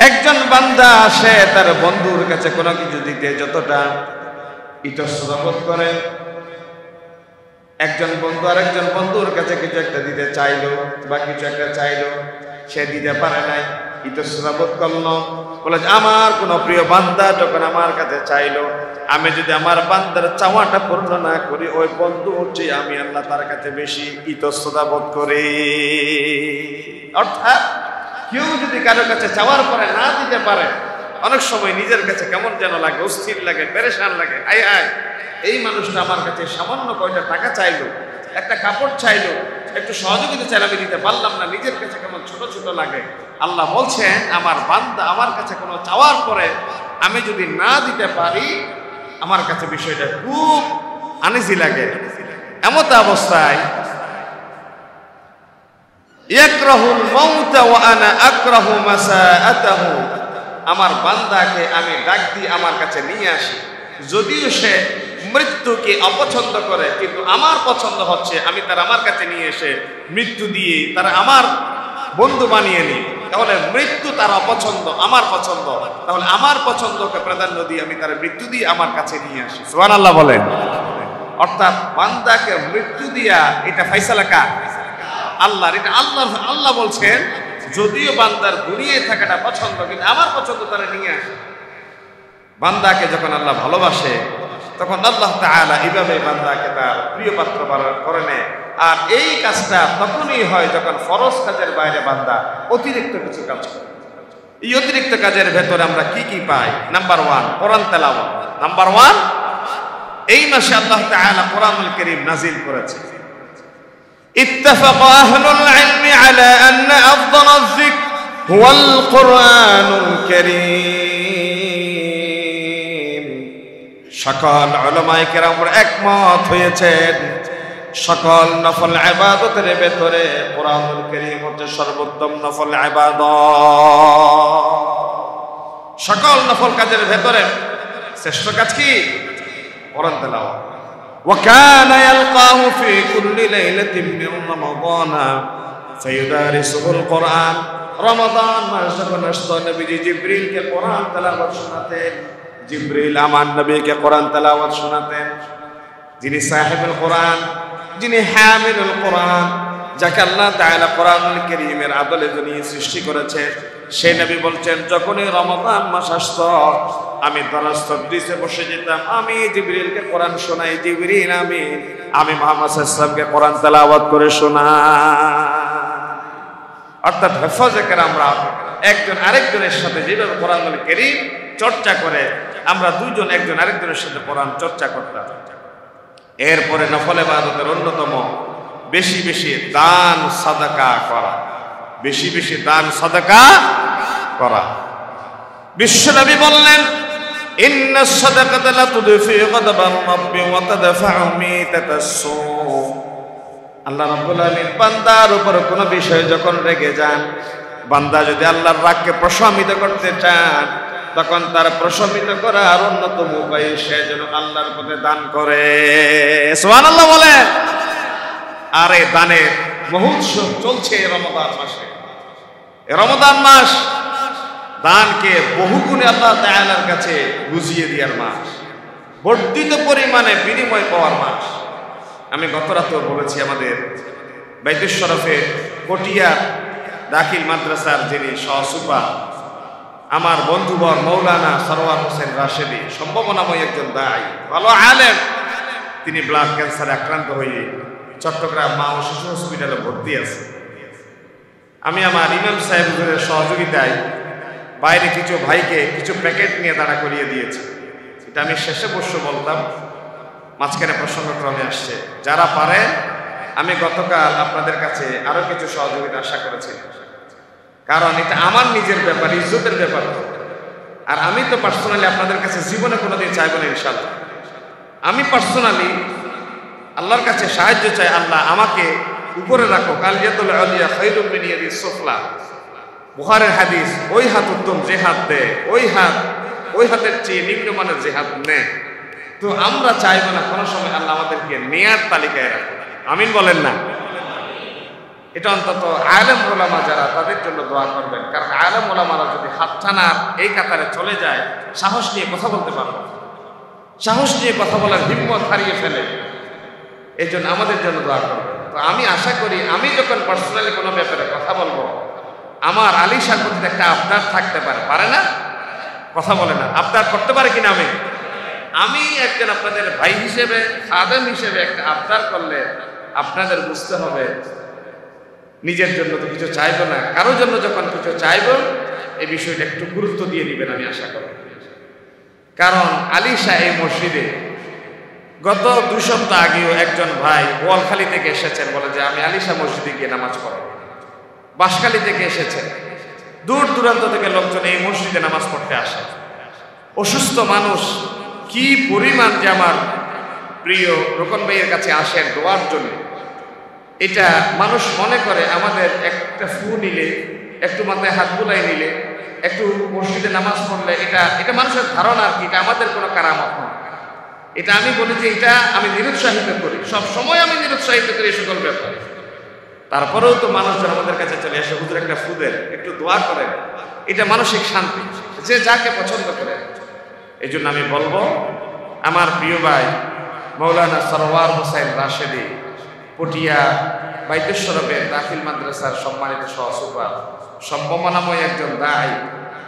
Speaker 1: একজন বান্দা সে তার বন্ধুর কাছে কোনো কিছু দিতে যতটা ইতস্ততা বোধ করে, একজন বন্ধু আরেকজন বন্ধুর কাছে কিছু একটা দিতে চাইলো বা কিছু একটা চাইলো, সে দিতে পারে নাই, ইতস্ততা বোধ করলো। বলে আমার কোন প্রিয় বান্দা যখন আমার কাছে চাইলো, আমি যদি আমার বান্দার চাওয়াটা পূর্ণ না করি, ওই বন্ধু হচ্ছে আমি আল্লাহ তার কাছে বেশি ইতস্ততা বোধ করি। অর্থাৎ কেউ যদি কারো কাছে চাওয়ার পরে না দিতে পারে, অনেক সময় নিজের কাছে কেমন যেন লাগে, অস্থির লাগে, পেরেশান লাগে। আয় আয়, এই মানুষটা আমার কাছে সামান্য কয়টা টাকা চাইলো, একটা কাপড় চাইলো, একটু সহযোগিতা চাইলে আমি দিতে পারলাম না, নিজের কাছে কেমন ছোট ছোট লাগে। আল্লাহ বলছেন আমার বান্দা আমার কাছে কোনো চাওয়ার পরে আমি যদি না দিতে পারি, আমার কাছে বিষয়টা খুব আনইজি লাগে। এমত অবস্থায় ইয়াকরাহুল মাউতা ওয়া আনা আকরাহু মাসাআতাহু, আমার বান্দাকে আমি ডাক দিয়ে আমার কাছে নিয়ে আসি, যদিও সে মৃত্যুকে অপছন্দ করে, কিন্তু আমার পছন্দ হচ্ছে আমি তার আমার কাছে নিয়ে এসে মৃত্যু দিয়ে তারা আমার বন্ধু বানিয়ে নিই। তাহলে মৃত্যু তার অপছন্দ, আমার পছন্দ, তাহলে আমার পছন্দকে প্রাধান্য দিয়ে আমি তার মৃত্যু দিয়ে আমার কাছে নিয়ে আসি। সুবহানাল্লাহ বলেন। অর্থাৎ বান্দাকে মৃত্যু দিয়া এটা ফাইসালা কার? আল্লাহর। এটা আল্লাহ বলছেন যদিও বান্দার দুনিয়ায় থাকাটা পছন্দ, কিন্তু আমার পছন্দ তারা নিয়ে আসে। বান্দাকে যখন আল্লাহ ভালোবাসে তখন আল্লাহ তাআলা এইভাবে বান্দাকে তার প্রিয় পাত্র করে নেয়। আর এই কাজটা তখনই হয় যখন ফরজ কাজের বাইরে বান্দা অতিরিক্ত কিছু কাজ করে। এই অতিরিক্ত কাজের ভেতরে আমরা কি কি পাই? নাম্বার 1 কোরআন তেলাওয়াত। নাম্বার 1 এই মাসে আল্লাহ তাআলা কোরআনুল কারীম নাযিল করেছে। ইত্তাফাকা আহলুল ইলমি আলা আন্না আফদালায যিকর হুয়াল কোরআনুল কারীম। সকল উলামায়ে কেরাম একমত হয়েছেন সকল নফল ইবাদতের ভেতরে কোরআনুল কারীম হচ্ছে সর্বোত্তম নফল ইবাদত। সকল নফল কাজের ভেতরে শ্রেষ্ঠ কাজ কি? কোরআন তেলাওয়াত। ওয়া কানা ইয়ালকাহু ফি কুল্লি লাইলাতিন মিন রমাদান ফায়ুদারিসুল কোরআন। রমাদান মাস যখন আসতো নবীজি জিবরিলকে কোরআন তেলাওয়াত শোনাতেন। জিবরিল আমার নবীকে কোরআন তেলাওয়াত শোনাতেন। যিনি সাহেবুল কোরআন, যিনি হামিলুল কোরআন, যাকে আল্লাহ তাআলা কোরআনুল কারীমের আদলে দুনিয়া সৃষ্টি করেছেন, সেই নবী বলছেন যখনই রমাদান মাস আসতো আমি দরস তদরিসে বসে যেতাম, আমি জিবরিলকে কোরআন শোনাই। জিবরিল আমি মুহাম্মদ সাল্লাল্লাহু আলাইহি ওয়াসাল্লামকে কোরআন তেলাওয়াত করে শোনাই। অর্থাৎ হেফাজে কেরামরা একজন আরেকজনের সাথে যেভাবে কোরআনুল কারীম চর্চা করে, আমরা দুইজন একজন আরেকজনের সাথে কোরআন চর্চা করতাম। এরপরে নফল ইবাদতের অন্যতম বেশি বেশি দান সাদাকা করা, বেশি বেশি দান সাদাকা করা। বিশ্বনবী বললেন ইন্নাস সাদাকাতা লা তুদফি গাদাবার রাব্বি ওয়া তাদফাউ মিতাতাস সু। আল্লাহ রাব্বুল আলামিন বান্দার উপর কোন বিষয়ে যখন রেগে যান, বান্দা যদি আল্লাহর রাগকে প্রশমিত করতে চান, তখন তার প্রশমিত করার অন্যতম উপায় সে যেন আল্লাহর পথে দান করে। সুবহানাল্লাহ বলে। আর এই দানের মহোৎসব চলছে এই রমাদান মাসে। এই রমাদান মাস দানকে বহুগুণে আল্লাহ তাআলার কাছে বুঝিয়ে দেওয়ার মাস, বর্ধিত পরিমাণে বিনিময় পাওয়ার মাস। আমি গত রাতেও বলেছি, আমাদের বাইতুল শরফে পটিয়া দাখিল মাদ্রাসার যিনি সহসুপা, আমার বন্ধুবর মৌলানা সরওয়ার হোসেন রাশেদি, সম্ভাবনাময় একজন দায়ী, ভালো আলেম, তিনি ব্লাড ক্যান্সারে আক্রান্ত হয়ে চট্টগ্রাম মা ও শিশু হসপিটালে ভর্তি আছে। আমি আমার ইমাম সাহেব হুজুরের সহযোগিতায় বাইরে কিছু ভাইকে কিছু প্যাকেট নিয়ে দাঁড়া করিয়ে দিয়েছি। এটা আমি শেষে বসে বলতাম, মাঝখানে প্রসঙ্গক্রমে আসছে। যারা পারেন, আমি গতকাল আপনাদের কাছে আরো কিছু সহযোগিতা আশা করেছি, কারণ এটা আমার নিজের ব্যাপার, ইজ্জতের ব্যাপার। আর আমি তো পার্সোনালি আপনাদের কাছে জীবনে কোনোদিন চাইব না ইনশাআল্লাহ। আমি পার্সোনালি আল্লাহর কাছে সাহায্য চাই, আল্লাহ আমাকে উপরে রাখো। কাল ইয়াদুল আলিয়া খায়রুম মিন ইয়াদিস সুফলা, বুখারীর হাদিস, ওই হাত উত্তম যে হাত দেয়, ওই হাতের চেয়ে নিম্নমানের যে হাত নেয়। তো আমরা চাইব না কোনো সময় আল্লাহ আমাদেরকে নেয়ার তালিকায় রাখো। আমিন বলেন না? এটা অন্তত আলেম ওলামা যারা, তাদের জন্য দোয়া করবেন, কারণ আলেম ওলামারা যদি হাত টানার এই কাতারে চলে যায়, সাহস নিয়ে কথা বলতে পারবে, সাহস নিয়ে কথা বলার হিম্মত হারিয়ে ফেলে। এই জন্য আমাদের জন্য দোয়া করবেন। তো আমি আশা করি, আমি যখন পার্সোনালি কোনো ব্যাপারে কথা বলবো, আমার আলিশার প্রতি একটা আবদার থাকতে পারে, পারে না? কথা বলে না, আবদার করতে পারে কিনা? আমি একজন আপনাদের ভাই হিসেবে, খাদেম হিসেবে একটা আবদার করলে আপনাদের বুঝতে হবে নিজের জন্য তো কিছু চাইব না, কারোর জন্য যখন কিছু চাইব এই বিষয়টা একটু গুরুত্ব দিয়ে দিবেন আমি আশা করি। কারণ আলিশা এই মসজিদে গত 2 সপ্তাহ আগেও একজন ভাই বোয়ালখালী থেকে এসেছেন, বলে যে আমি আলিশা মসজিদে গিয়ে নামাজ পড়ব। বাঁশখালী থেকে এসেছেন, দূর দূরান্ত থেকে লোকজন এই মসজিদে নামাজ পড়তে আসে। অসুস্থ মানুষ কি পরিমাণ যে আমার প্রিয় রোকন ভাইয়ের কাছে আসেন দোয়ার জন্য, এটা মানুষ মনে করে আমাদের একটা ফু নিলে, একটু মাথায় হাত বুলাই নিলে, একটু মসজিদে নামাজ পড়লে এটা মানুষের ধারণা আর কি, এটা আমাদের কোনো কারামত নয়। এটা আমি বলি যে এটা আমি নিরুৎসাহিত করি, সব সময় আমি নিরুৎসাহিত করি এই সকল ব্যাপারে। তারপরেও তো মানুষজন আমাদের কাছে চলে এসে হুজুর একটা ফু দেন, একটু দোয়া করেন, এটা মানসিক শান্তি, যে যাকে পছন্দ করে। এই জন্য আমি বলবো, আমার প্রিয় ভাই মৌলানা সরওয়ার হোসেন রাশেদি, পটিয়া বাইতুল শরফের দাখিল মাদ্রাসার সম্মানিত সহসুপার, সম্ভাবনাময় একজন দায়ী,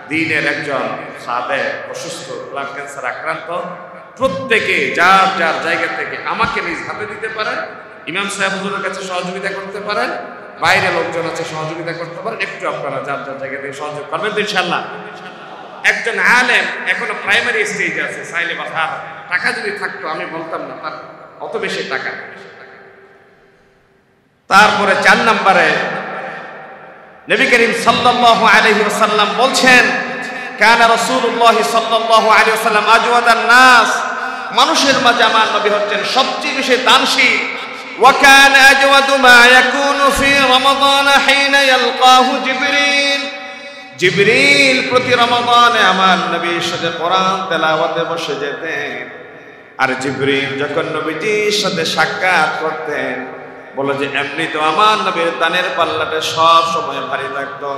Speaker 1: দ্বীনের একজন খাদেম, অসুস্থ, ব্লাড ক্যান্সার আক্রান্ত, প্রত্যেকে যার যার জায়গা থেকে আমাকে নিজ হাতে দিতে পারেন, ইমাম সাহেব হুজুরের কাছে সহযোগিতা করতে পারেন, বাইরে লোকজন আছে সহযোগিতা করতে পারেন, একটু আপনারা যার যার জায়গা থেকে সহযোগ করবেন তো ইনশাআল্লাহ। একজন আলেম এখনো প্রাইমারি স্টেজে আছে, চাইলে বা তার টাকা যদি থাকতো আমি বলতাম না তার অত বেশি টাকা। তারপরে 4 নম্বরে নবী করিম সাল্লাল্লাহু আলাইহি ওয়াসাল্লাম বলছেন, কানা রাসূলুল্লাহ সাল্লাল্লাহু আলাইহি ওয়াসাল্লাম আজওয়াদান নাস, মানুষের মাঝে আমার নবী হচ্ছেন সবচেয়ে বেশি দানশীল। ওয়া কানা আজওয়াদু মা ইয়াকুনু ফি রমাদান হিনা ইয়ালকাহু জিবরিল, জিবরিল প্রতি রমাদানে আমার নবীর সাথে কোরআন তেলাওয়াতে বসে যেতেন। আর জিবরিল যখন নবীজির সাথে সাক্ষাৎ করতেন, বলে যে এমনি তো আমার নবীর দানের পাল্লাটা সব সময় ভারী থাকতো,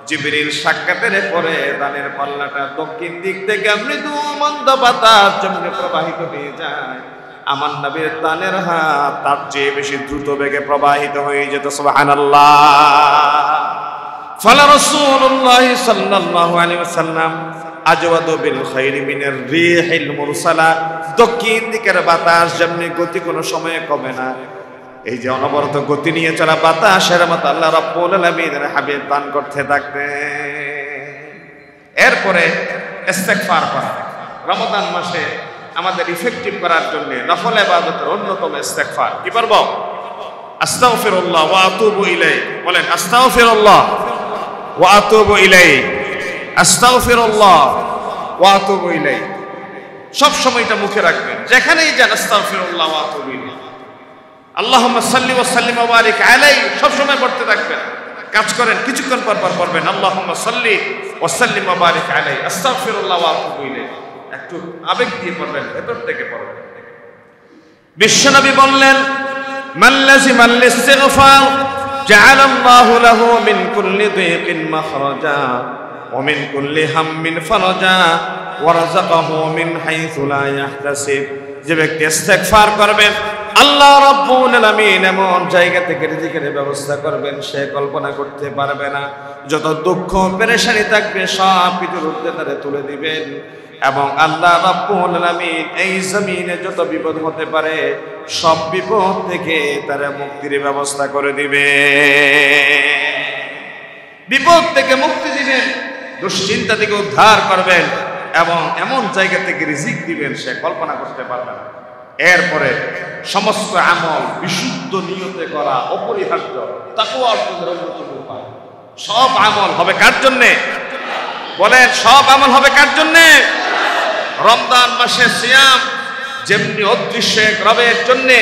Speaker 1: জিবরিল সাক্ষাতের পরে দানের পাল্লাটা দক্ষিণ দিক থেকে এমনি তো মন্দ বাতাস জমে প্রবাহিত হয়ে যায়, আমার নবীর দানের হাত তার চেয়ে বেশি দ্রুত বেগে প্রবাহিত হয়ে যেত। সুবহানাল্লাহ। ফালা রাসূলুল্লাহ সাল্লাল্লাহু আলাইহি ওয়াসাল্লাম আজওয়াদু বিল খাইরি মিনার রিহিল মুরসালা, দক্ষিণ দিকের বাতাস যেমনি গতি কোনো সময়ে কমে না, এই যে অনবরত গতি নিয়ে চলা বাতাসের মতো আল্লাহ রাব্বুল আলামিনের হাবিব দান করতে থাকতেন। এরপরে ইস্তেগফার করা, রমাদান মাসে আমাদের ইফেক্টিভ করার জন্য নফল ইবাদতের অন্যতম ইস্তেগফার। কি পারবো? আস্তাগফিরুল্লাহ ওয়া আতুবু ইলাইহি, বলেন আস্তাগফিরুল্লাহ ওয়া আতুবু ইলাইহি, আস্তাগফিরুল্লাহ ওয়া আতুবু ইলাইহি। সব সময় এটা মুখে রাখবেন, যেখানেই যান আস্তাগফিরুল্লাহ ওয়া আতুবু ইলাইহি, আল্লাহুম্মা সাল্লি ওয়া সাল্লিম ওয়া বারিক আলাইহি, সব সময় পড়তে থাকবেন। কাজ করেন, কিছুক্ষণ পর পর পড়বেন আল্লাহুম্মা সাল্লি ওয়া সাল্লিম ওয়া বারিক আলাইহি, আস্তাগফিরুল্লাহ ওয়া আতুবু ইলাইহি। একটু আবেগ দিয়ে পড়বেন, ভেতর থেকে পড়বেন। বিশ্বনবী বললেন, মান লাযিমাল ইস্তিগফার জাআলাল্লাহু লাহু মিন কুল্লি দিকিন মাখরাজা ওয়া মিন কুল্লি হাম্মিন ফারাজা ওয়া রাযাকাহু মিন হাইসু লা ইয়াহতাসিব। যে ব্যক্তি ইস্তেগফার করবেন, আল্লাহ রাব্বুল আলামিন এমন জায়গা থেকে রিজিকের ব্যবস্থা করবেন সে কল্পনা করতে পারবে না। যত দুঃখ পেরেশানি থাকবে সব কিছুর ঊর্ধ্বে তারে তুলে দিবেন, এবং আল্লাহ রাব্বুল আলামিন এই জমিনে যত বিপদ হতে পারে সব বিপদ থেকে তারা মুক্তির ব্যবস্থা করে দিবে। বিপদ থেকে মুক্তি দিবেন, দুশ্চিন্তা থেকে উদ্ধার করবেন, এবং এমন জায়গা থেকে রিজিক দিবেন সে কল্পনা করতে পারবে না। এরপরে সমস্ত আমল বিশুদ্ধ নিয়তে করা অপরিহার্য, তাকওয়া অর্জনের অন্যতম উপায়। সব আমল হবে কার জন্যে? বলেন, সব আমল হবে কার জন্যে? রমজান মাসে সিয়াম যেমনি অদৃশ্য এক রবের জন্যে,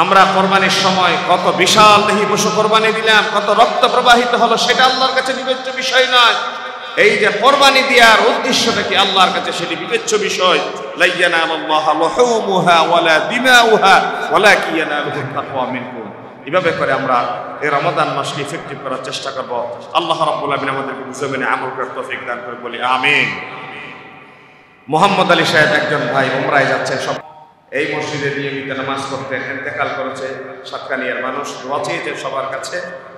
Speaker 1: আমরা কোরবানির সময় কত বিশাল দেহী পশু কোরবানি দিলাম, কত রক্ত প্রবাহিত হলো, সেটা আল্লাহর কাছে বিবেচ্য বিষয় নয়। এই যে কোরবানি দেওয়ার উদ্দেশ্যটা কি আল্লাহর কাছে সেটি বিবেচ্য বিষয়। লা ইয়ানালুল্লাহু লুহুমুহা ওয়ালা দিমাউহা ওয়ালাকিন ইয়ানালুহুত তাকওয়া মিনকুম। এভাবে করে আমরা এই রমাদান মাসকে ইফেক্টিভ করার চেষ্টা করব। আল্লাহ রাব্বুল আলামিন আমাদেরকে বুঝে মেনে আমল করার তৌফিক দান করে, বলি আমিন। মোহাম্মদ আলী সাহেব একজন ভাই উমরায় যাচ্ছেন, সব এই মসজিদে নিয়মিত নামাজ পড়তেন, ইন্তেকাল করেছে, সাতকানিয়ার মানুষ দোয়া চেয়েছেন সবার কাছে,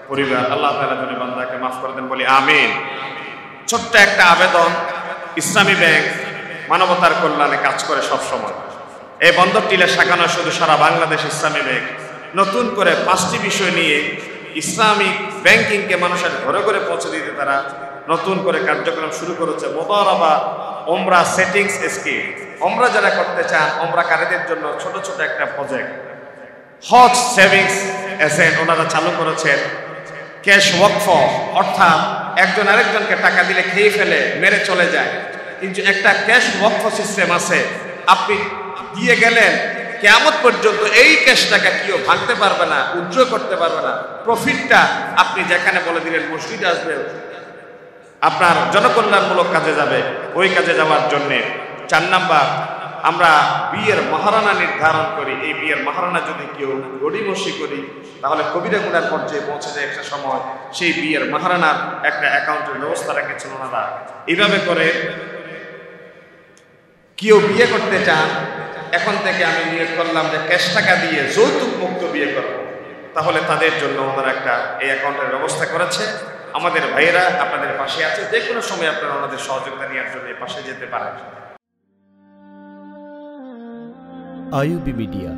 Speaker 1: পরিবার আল্লাহ তাআলা যেন বান্দাকে মাফ করে দেন, বলি আমিন। ছোট্ট একটা আবেদন, ইসলামী ব্যাংক মানবতার কল্যাণে কাজ করে সব সময়। এই বন্দর টিলা শাখা নয়, শুধু সারা বাংলাদেশ ইসলামী ব্যাংক নতুন করে 5টি বিষয় নিয়ে ইসলামিক ব্যাংকিংকে মানুষের ঘরে ঘরে পৌঁছে দিতে তারা নতুন করে কার্যক্রম শুরু করেছে। মুদারাবা ওমরা সেটিংস স্কিম, ওমরা যারা করতে চান ওমরাকারীদের জন্য ছোট ছোট একটা প্রজেক্ট, হজ সেভিংস এসেট ওনারা চালু করেছেন। ক্যাশ ওয়াকফ, অর্থাৎ একজন আরেকজনকে টাকা দিলে খেয়ে ফেলে মেরে চলে যায়, কিন্তু একটা ক্যাশ ওয়াকফ সিস্টেম আছে, আপনি দিয়ে গেলেন কিয়ামত পর্যন্ত এই ক্যাশটাকে কেউ ভাঙতে পারবে না, উজ্জ্বল করতে পারবে না। প্রফিটটা আপনি যেখানে বলে দিলেন মসজিদে আসবে, আপনার জনকল্যাণমূলক কাজে যাবে, ওই কাজে যাওয়ার জন্যে। 4 নাম্বার, আমরা বিয়ের মাহারানা নির্ধারণ করি। এই বিয়ের মাহারানা যদি কেউ গড়িমসি করি তাহলে কবিরা গুনার পর্যায়ে পৌঁছে যায় একটা সময়। সেই বিয়ের মাহারানার একটা অ্যাকাউন্টের ব্যবস্থা রেখেছেন ওনারা। এইভাবে করে কেউ বিয়ে করতে চান, এখন থেকে আমি নিয়োগ করলাম যে ক্যাশ টাকা দিয়ে যৌতুক মুক্ত বিয়ে করব, তাহলে তাদের জন্য ওনারা একটা এই অ্যাকাউন্টের ব্যবস্থা করেছে। আমাদের ভাইয়েরা আপনাদের পাশে আছে, যে কোনো সময় আপনারা ওনাদের সহযোগিতা নেওয়ার জন্য পাশে যেতে পারেন।
Speaker 2: IUB media.